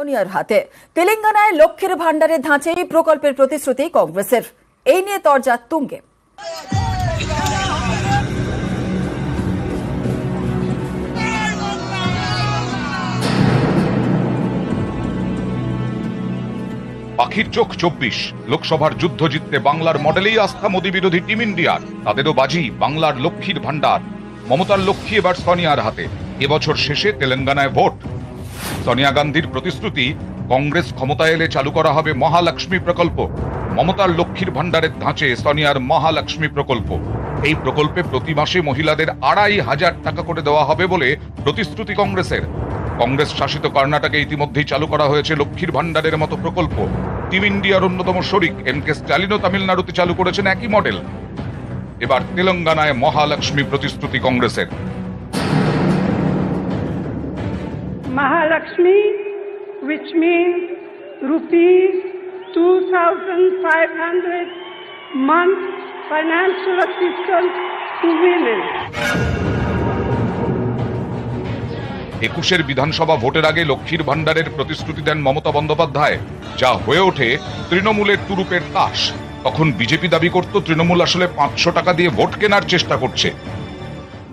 সোনিয়ার হাতে তেলেঙ্গানায় লক্ষ্মীর ভান্ডারের ধাঁচে এই প্রকল্পের প্রতিশ্রুতি কংগ্রেসের। এই নিয়ে তরজা তুঙ্গে। পাখির চোখ 24 লোকসভার যুদ্ধ জিততে বাংলার মডেলেই আস্থা মোদী বিরোধী টিম ইন্ডিয়ার। তাদেরও বাজি বাংলার লক্ষ্মীর ভান্ডার। মমতার লক্ষ্মী এবার সোনিয়ার হাতে। এবছর শেষে তেলেঙ্গানায় ভোট। সোনিয়া গান্ধীর প্রতিশ্রুতি, কংগ্রেস ক্ষমতায় এলে চালু করা হবে মহালক্ষ্মী প্রকল্প। মমতার লক্ষ্মীর ভান্ডারের ধাঁচে সোনিয়ার মহালক্ষ্মী প্রকল্প। এই প্রকল্পে প্রতি মাসে মহিলাদের 2,500 টাকা করে দেওয়া হবে বলে প্রতিশ্রুতি কংগ্রেসের। কংগ্রেস শাসিত কর্ণাটকে ইতিমধ্যেই চালু করা হয়েছে লক্ষ্মীর ভান্ডারের মতো প্রকল্প। টিম ইন্ডিয়ার অন্যতম শরিক এম.কে. স্ট্যালিনও তামিলনাড়ুতে চালু করেছেন একই মডেল। এবার তেলেঙ্গানায় মহালক্ষ্মী প্রতিশ্রুতি কংগ্রেসের। Mahalakshmi, which means rupees 2,500 month financial assistance to women. 21 বিধানসভা ভোটের আগে লক্ষ্মীর ভান্ডারের প্রতিশ্রুতি দেন মমতা বন্দ্যোপাধ্যায়, যা হয়ে ওঠে তৃণমূলের তুরুপের তাস। তখন বিজেপি দাবি করত তৃণমূল আসলে 500 টাকা দিয়ে ভোট কেনার চেষ্টা করছে।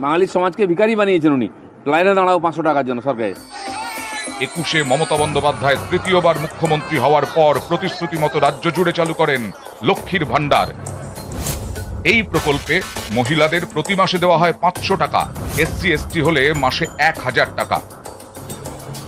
বাঙালি সমাজকে ভিখারি বানিয়েছেন উনি। লাইনে দাঁড়াও 500 টাকার জন্য সরকারে। 21 মমতা বন্দ্যোপাধ্যায় তৃতীয়বার মুখ্যমন্ত্রী হওয়ার পর প্রতিশ্রুতি মতো রাজ্য জুড়ে চালু করেন লক্ষ্মীর ভান্ডার। এই প্রকল্পে মহিলাদের প্রতি মাসে দেওয়া হয় 500 টাকা, SC/ST হলে মাসে 1000 টাকা।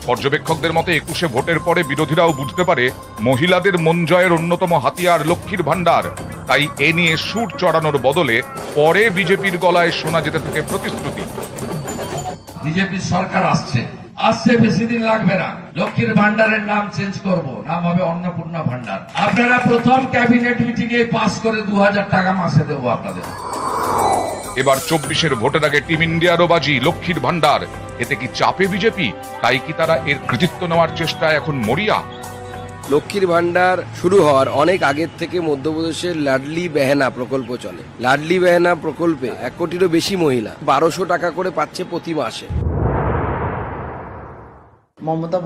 পর্যবেক্ষকদের মতে 21 ভোটের পরে বিরোধীরাও বুঝতে পারে মহিলাদের মন জয়ের অন্যতম হাতিয়ার লক্ষ্মীর ভান্ডার। তাই এ নিয়ে সুর চড়ানোর বদলে পরে বিজেপির গলায় শোনা যেতে থাকে প্রতিশ্রুতি। বিজেপি সরকার আসছে বেশি দিন লাগবে না। লক্ষ্মীর ভান্ডারের নাম চেঞ্জ করব, নাম হবে অন্নপূর্ণা ভান্ডার। আপনারা প্রথম ক্যাবিনেট মিটিং এ পাস করে 2000 টাকা মাসে দেবো আপনাদের। এবার 24 ভোটের আগে টিম ইন্ডিয়ারও বাজি লক্ষ্মীর ভান্ডার। এতে কি চাপে বিজেপি? তাই কি তারা এর কৃতিত্ব নেওয়ার চেষ্টায় এখন মরিয়া? লক্ষ্মীর ভান্ডার শুরু হওয়ার অনেক আগের থেকে মধ্যপ্রদেশের লাডলি বেহেনা প্রকল্প চলে। লাডলি বেহেনা প্রকল্পে 1 কোটিরও বেশি মহিলা 1200 টাকা করে পাচ্ছে প্রতি মাসে। মমতা